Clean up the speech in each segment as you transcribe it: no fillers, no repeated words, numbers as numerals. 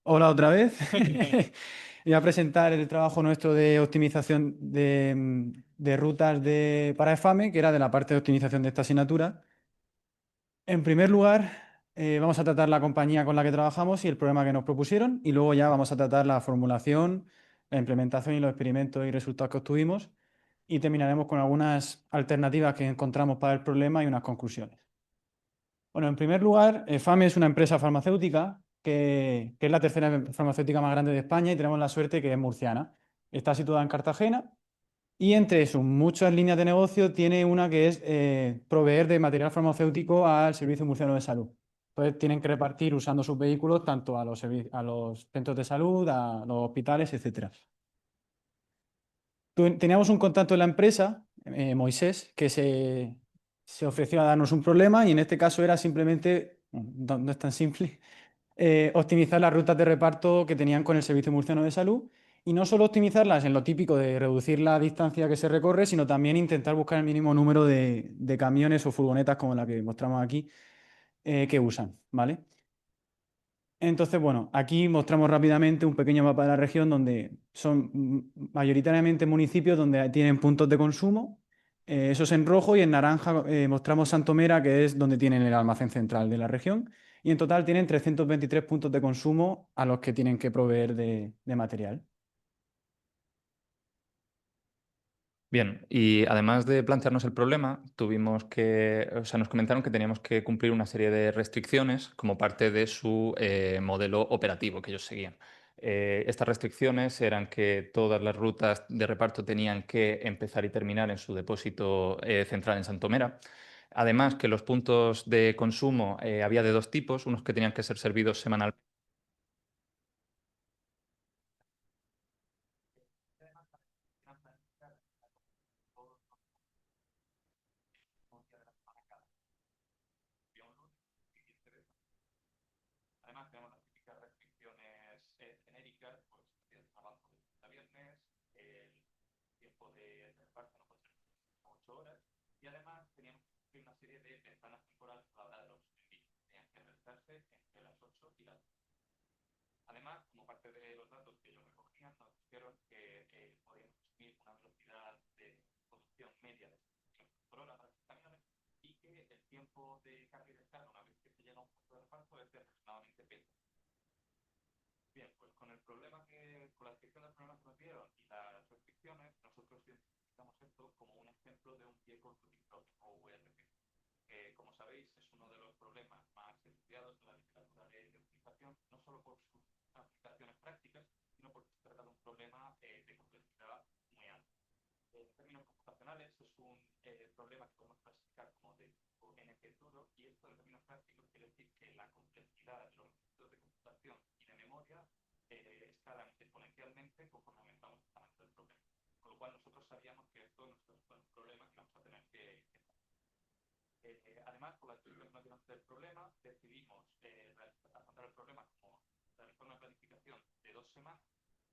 Hola otra vez. Voy a presentar el trabajo nuestro de optimización de rutas para EFAME, que era de la parte de optimización de esta asignatura. En primer lugar, vamos a tratar la compañía con la que trabajamos y el problema que nos propusieron, y luego ya vamos a tratar la formulación, la implementación y los experimentos y resultados que obtuvimos, y terminaremos con algunas alternativas que encontramos para el problema y unas conclusiones. Bueno, en primer lugar, FAME es una empresa farmacéutica que es la tercera farmacéutica más grande de España y tenemos la suerte que es murciana. Está situada en Cartagena y entre sus muchas líneas de negocio tiene una que es proveer de material farmacéutico al Servicio Murciano de Salud. Entonces tienen que repartir usando sus vehículos tanto a los centros de salud, a los hospitales, etcétera. Teníamos un contacto en la empresa, Moisés, que se ofreció a darnos un problema y en este caso era simplemente, no es tan simple, optimizar las rutas de reparto que tenían con el Servicio Murciano de Salud y no solo optimizarlas en lo típico de reducir la distancia que se recorre, sino también intentar buscar el mínimo número de camiones o furgonetas como la que mostramos aquí que usan, ¿vale? Entonces, bueno, aquí mostramos rápidamente un pequeño mapa de la región donde son mayoritariamente municipios donde tienen puntos de consumo. Eso es en rojo y en naranja mostramos Santomera, que es donde tienen el almacén central de la región. Y en total tienen 323 puntos de consumo a los que tienen que proveer de material. Bien, y además de plantearnos el problema, nos comentaron que teníamos que cumplir una serie de restricciones como parte de su modelo operativo que ellos seguían. Estas restricciones eran que todas las rutas de reparto tenían que empezar y terminar en su depósito central en Santomera. Además, que los puntos de consumo había de dos tipos, unos que tenían que ser servidos semanalmente. Además, tenemos las típicas restricciones genéricas, pues el trabajo de lunes a viernes, el tiempo de reparto no puede ser 8 horas, y además teníamos que cumplir una serie de ventanas temporales a la hora de los envíos. Tenían que realizarse entre las 8 y las 10. Además, como parte de los datos que ellos recogían, nos dijeron que podíamos asumir una velocidad de conducción media de 60 km por hora para los camiones y que el tiempo de carga y descarga una vez que se llega a un punto de reparto es de aproximadamente 20. Bien, pues con la descripción del problema que nos dieron y las restricciones, nosotros identificamos esto como un ejemplo de un Vehicle Routing Problem o VRP, que como sabéis es uno de los problemas más estudiados en la literatura de optimización, no solo por sus aplicaciones prácticas, sino porque se trata de un problema de complejidad muy alta. En términos computacionales es un problema que podemos clasificar como de tipo NP duro y esto en términos prácticos quiere decir que la complejidad de los recursos de computación y de memoria escalan exponencialmente conforme aumentamos el tamaño del problema. Con lo cual nosotros sabíamos que esto nos supone un problema que vamos a tener que además, por la descripción que nos dieron del problema, decidimos afrontar el problema como realizar una planificación de 2 semanas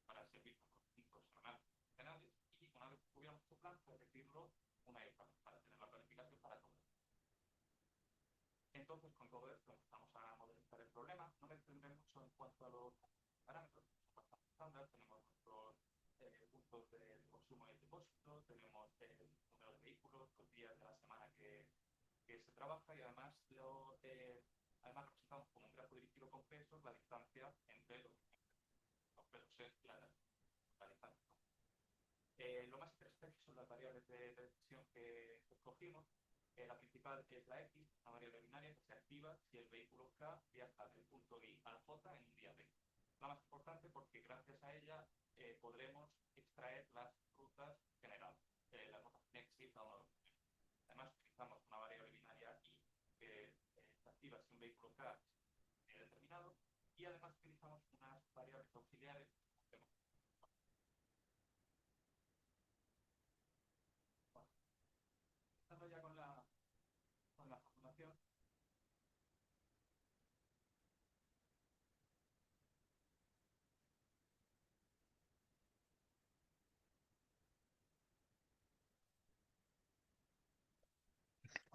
para servirnos con 5 semanas penales y una vez que tuviéramos este plan, repetirlo una vez más para tener la planificación para todo. Entonces, con todo esto empezamos a modelizar el problema. No me extendré mucho en cuanto a los parámetros, son bastante estándar. Tenemos nuestros puntos de consumo y el depósito, tenemos el número de vehículos, los días de la semana que se trabaja y además representamos como un grafo dirigido con pesos la distancia entre los pesos es la distancia. Lo más interesante son las variables de decisión que escogimos. La principal es la X, una variable binaria que se activa si el vehículo K viaja del punto I al J en un día B. La más importante porque gracias a ella podremos extraer las rutas generales, las rutas Nexi. Además, utilizamos una variable binaria I que se activa si un vehículo K es determinado y además utilizamos unas variables auxiliares. Empezando ya con la formulación.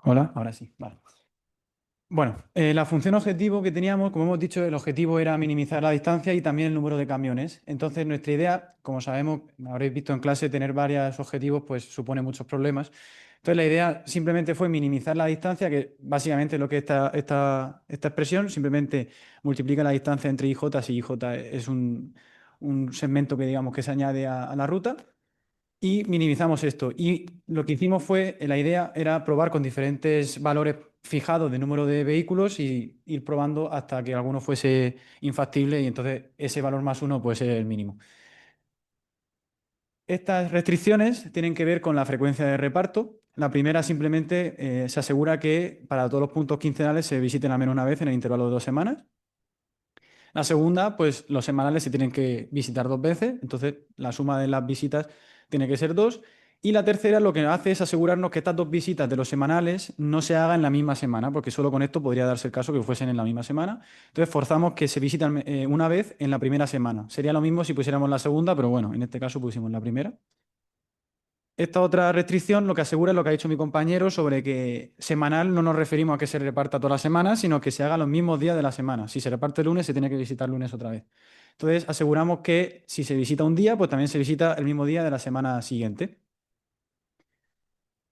Hola, ahora sí, vale. Bueno, la función objetivo que teníamos, como hemos dicho, el objetivo era minimizar la distancia y también el número de camiones. Entonces, nuestra idea, como sabemos, habréis visto en clase, tener varios objetivos, pues supone muchos problemas. Entonces, la idea simplemente fue minimizar la distancia, que básicamente es lo que esta expresión simplemente multiplica la distancia entre IJ y IJ es un segmento que digamos que se añade a la ruta y minimizamos esto. Y lo que hicimos fue, la idea era probar con diferentes valores fijados de número de vehículos y ir probando hasta que alguno fuese infactible y entonces ese valor más uno puede ser el mínimo. Estas restricciones tienen que ver con la frecuencia de reparto. La primera simplemente se asegura que para todos los puntos quincenales se visiten al menos una vez en el intervalo de 2 semanas. La segunda, pues los semanales se tienen que visitar 2 veces, entonces la suma de las visitas tiene que ser dos. Y la tercera lo que hace es asegurarnos que estas dos visitas de los semanales no se hagan en la misma semana, porque solo con esto podría darse el caso que fuesen en la misma semana. Entonces forzamos que se visitan una vez en la primera semana. Sería lo mismo si pusiéramos la segunda, pero bueno, en este caso pusimos la primera. Esta otra restricción lo que asegura es lo que ha dicho mi compañero sobre que semanal no nos referimos a que se reparta toda la semana, sino que se haga los mismos días de la semana. Si se reparte el lunes, se tiene que visitar lunes otra vez. Entonces, aseguramos que si se visita un día, pues también se visita el mismo día de la semana siguiente.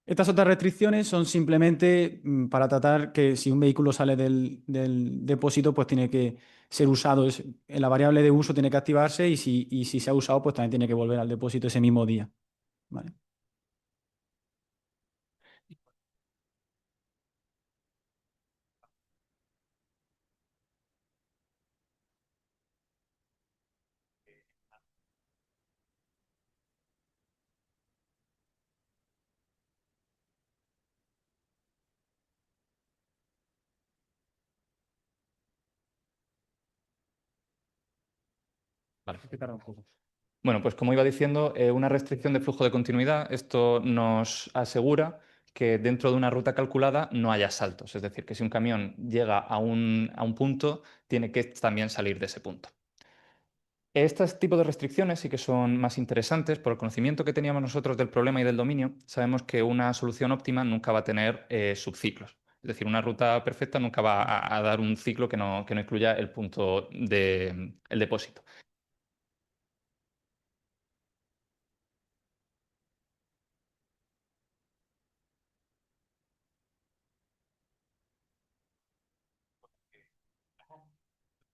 Estas otras restricciones son simplemente para tratar que si un vehículo sale del depósito, pues tiene que ser usado. La variable de uso tiene que activarse y si se ha usado, pues también tiene que volver al depósito ese mismo día. ¿Vale? Vale. Explicar un poco. Bueno, pues como iba diciendo, una restricción de flujo de continuidad, esto nos asegura que dentro de una ruta calculada no haya saltos. Es decir, que si un camión llega a un punto, tiene que también salir de ese punto. Este tipo de restricciones sí que son más interesantes. Por el conocimiento que teníamos nosotros del problema y del dominio, sabemos que una solución óptima nunca va a tener subciclos. Es decir, una ruta perfecta nunca va a dar un ciclo que no incluya el punto del depósito.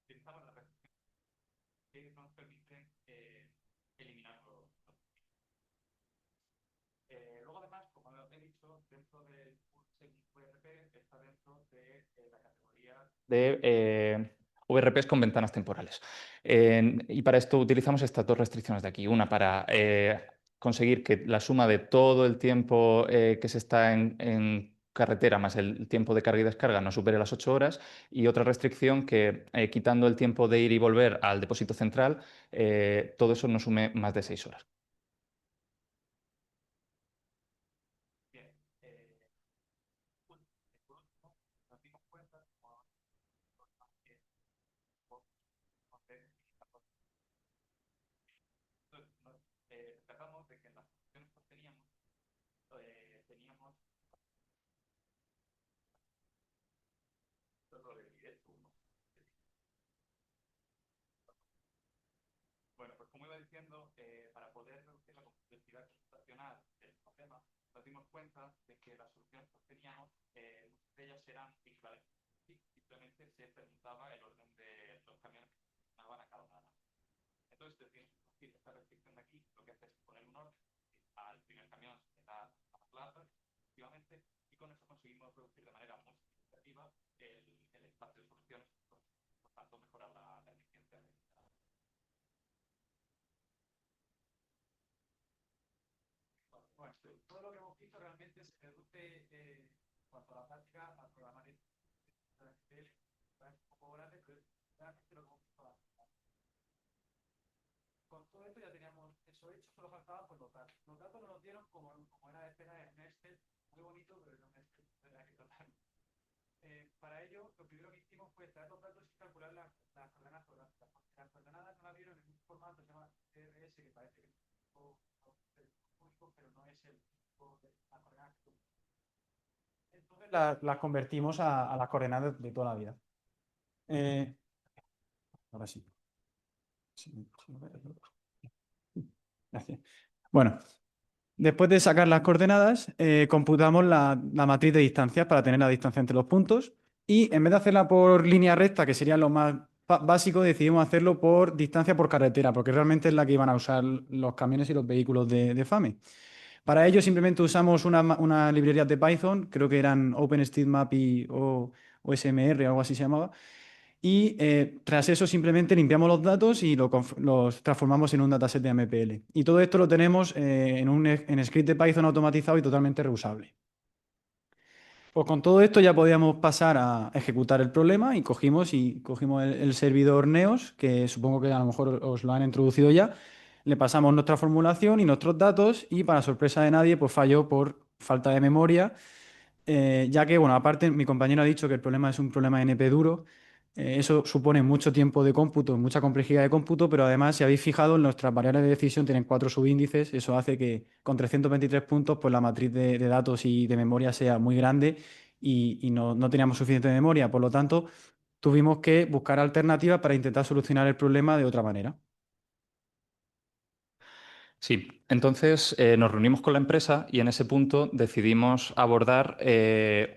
Utilizamos las restricciones que nos permiten eliminar luego, además, como he dicho, dentro del VRP está dentro de la categoría De VRPs con ventanas temporales. Y para esto utilizamos estas dos restricciones de aquí. Una para conseguir que la suma de todo el tiempo que se está en carretera más el tiempo de carga y descarga no supere las 8 horas. Y otra restricción que quitando el tiempo de ir y volver al depósito central, todo eso no sume más de 6 horas. bien. Por último, nos dimos cuenta que tratamos de que en las funciones que teníamos, teníamos todo el directo. Bueno, pues como iba diciendo, para poder reducir la complejidad computacional del problema, nos dimos cuenta de que las soluciones que teníamos, muchas de ellas eran equivalentes. Y simplemente se preguntaba el orden de los camiones que funcionaban a cada una. Entonces decidimos introducir esta restricción de aquí, lo que hace es poner un orden, al primer camión se le da a más larga, efectivamente, y con eso conseguimos reducir de manera muy significativa el espacio de soluciones, por tanto mejorar la eficiencia de bueno, todo lo que hemos visto realmente se reduce cuanto a la práctica al programar en Excel, es un poco grande, pero realmente lo que hemos visto. Con todo esto ya teníamos eso hecho, solo faltaba pues, los datos. Los datos nos los dieron como era de esperar en un Excel, muy bonito, pero en un Excel era que tratar. Para ello, lo primero que hicimos fue extraer los datos y calcular las coordenadas geográficas. Las coordenadas no las vieron en un formato que se llama CRS, que parece que es un poco único, pero no es el tipo de las coordenadas que Entonces las convertimos a las coordenadas de toda la vida. Ahora sí. Gracias. Bueno, después de sacar las coordenadas, computamos la matriz de distancias para tener la distancia entre los puntos y en vez de hacerla por línea recta, que sería lo más básico, decidimos hacerlo por distancia por carretera, porque realmente es la que iban a usar los camiones y los vehículos de FAME. Para ello simplemente usamos una librería de Python, creo que eran OpenStreetMap o SMR, algo así se llamaba, y tras eso simplemente limpiamos los datos y los transformamos en un dataset de MPL. Y todo esto lo tenemos en script de Python automatizado y totalmente reusable. Pues con todo esto ya podíamos pasar a ejecutar el problema y cogimos el servidor Neos, que supongo que a lo mejor os lo han introducido ya. Le pasamos nuestra formulación y nuestros datos y para sorpresa de nadie, pues falló por falta de memoria, ya que, bueno, aparte mi compañero ha dicho que el problema es un problema NP duro. Eso supone mucho tiempo de cómputo, mucha complejidad de cómputo, pero además, si habéis fijado, en nuestras variables de decisión tienen 4 subíndices. Eso hace que con 323 puntos, pues la matriz de datos y de memoria sea muy grande y no teníamos suficiente memoria. Por lo tanto, tuvimos que buscar alternativas para intentar solucionar el problema de otra manera. Sí, entonces nos reunimos con la empresa y en ese punto decidimos abordar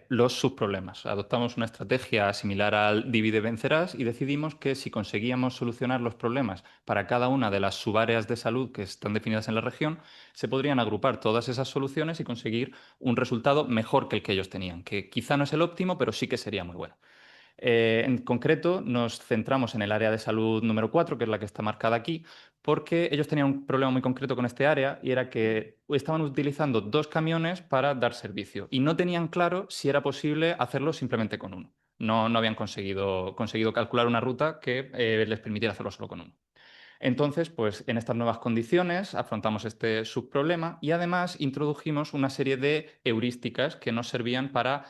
los subproblemas. Adoptamos una estrategia similar al divide vencerás y decidimos que si conseguíamos solucionar los problemas para cada una de las subáreas de salud que están definidas en la región, se podrían agrupar todas esas soluciones y conseguir un resultado mejor que el que ellos tenían, que quizá no es el óptimo, pero sí que sería muy bueno. En concreto, nos centramos en el área de salud número 4, que es la que está marcada aquí, porque ellos tenían un problema muy concreto con este área y era que estaban utilizando 2 camiones para dar servicio y no tenían claro si era posible hacerlo simplemente con uno. No habían conseguido calcular una ruta que les permitiera hacerlo solo con uno. Entonces, pues en estas nuevas condiciones afrontamos este subproblema y además introdujimos una serie de heurísticas que nos servían para,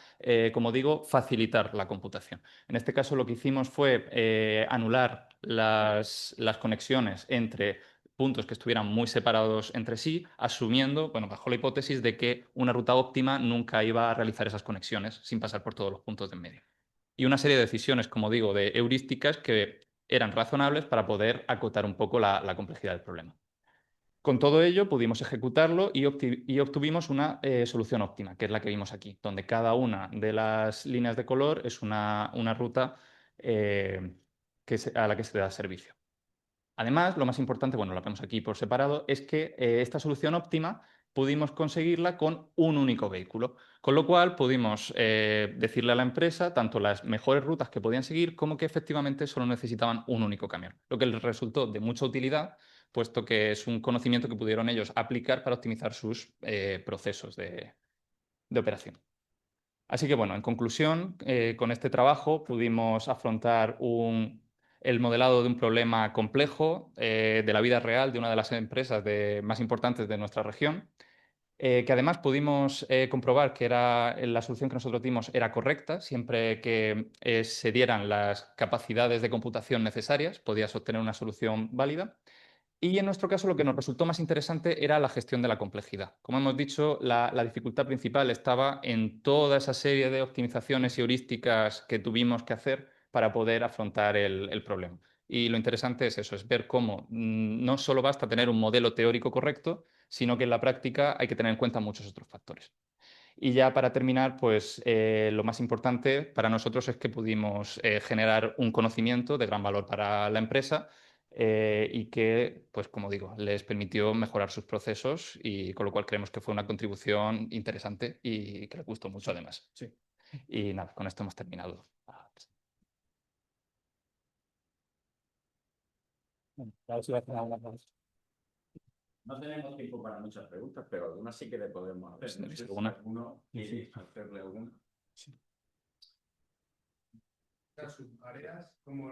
como digo, facilitar la computación. En este caso lo que hicimos fue anular las conexiones entre puntos que estuvieran muy separados entre sí, asumiendo, bueno, bajo la hipótesis de que una ruta óptima nunca iba a realizar esas conexiones sin pasar por todos los puntos de en medio. Y una serie de decisiones, como digo, de heurísticas que eran razonables para poder acotar un poco la complejidad del problema. Con todo ello pudimos ejecutarlo y obtuvimos una solución óptima, que es la que vimos aquí, donde cada una de las líneas de color es una ruta a la que se da servicio. Además, lo más importante, bueno, lo vemos aquí por separado, es que esta solución óptima pudimos conseguirla con un único vehículo, con lo cual pudimos decirle a la empresa tanto las mejores rutas que podían seguir como que efectivamente solo necesitaban un único camión, lo que les resultó de mucha utilidad, puesto que es un conocimiento que pudieron ellos aplicar para optimizar sus procesos de operación. Así que bueno, en conclusión, con este trabajo pudimos afrontar el modelado de un problema complejo de la vida real de una de las empresas más importantes de nuestra región, que además pudimos comprobar que la solución que nosotros dimos era correcta, siempre que se dieran las capacidades de computación necesarias, podías obtener una solución válida. Y en nuestro caso lo que nos resultó más interesante era la gestión de la complejidad. Como hemos dicho, la dificultad principal estaba en toda esa serie de optimizaciones y heurísticas que tuvimos que hacer para poder afrontar el problema. Y lo interesante es eso, es ver cómo no solo basta tener un modelo teórico correcto, sino que en la práctica hay que tener en cuenta muchos otros factores. Y ya para terminar, pues lo más importante para nosotros es que pudimos generar un conocimiento de gran valor para la empresa y que, pues como digo, les permitió mejorar sus procesos y con lo cual creemos que fue una contribución interesante y que les gustó mucho además. Sí. Y nada, con esto hemos terminado. No tenemos tiempo para muchas preguntas, pero algunas sí que le podemos hacer. Si No tenéis sé si alguna. alguno quiere hacerle alguna. Las subáreas, ¿cómo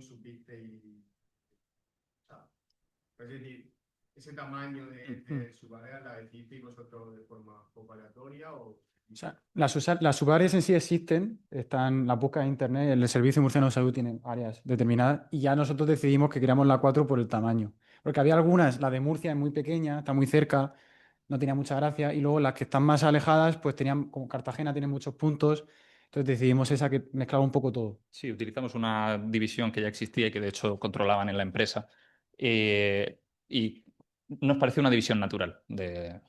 supiste o sea, es decir, ese tamaño de subáreas la decidiste vosotros de forma poco aleatoria o O sea, las subáreas en sí existen, están las buscas en internet, el Servicio Murciano de Salud tiene áreas determinadas y ya nosotros decidimos que queríamos la 4 por el tamaño. Porque había algunas, la de Murcia es muy pequeña, está muy cerca, no tenía mucha gracia. Y luego las que están más alejadas, pues tenían, como Cartagena tiene muchos puntos, entonces decidimos esa que mezclaba un poco todo. Sí, utilizamos una división que ya existía y que de hecho controlaban en la empresa. Y nos pareció una división natural del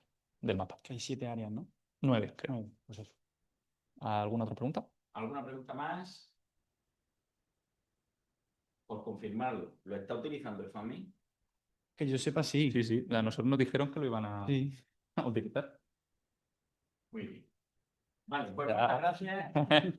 mapa. Que hay 7 áreas, ¿no? 9, creo. 9, pues eso. ¿Alguna otra pregunta? ¿Alguna pregunta más? Por confirmarlo, ¿lo está utilizando el FAMI? Que yo sepa, sí. Sí, sí. A nosotros nos dijeron que lo iban Sí. a utilizar. Muy bien. Vale, pues Ya. muchas gracias.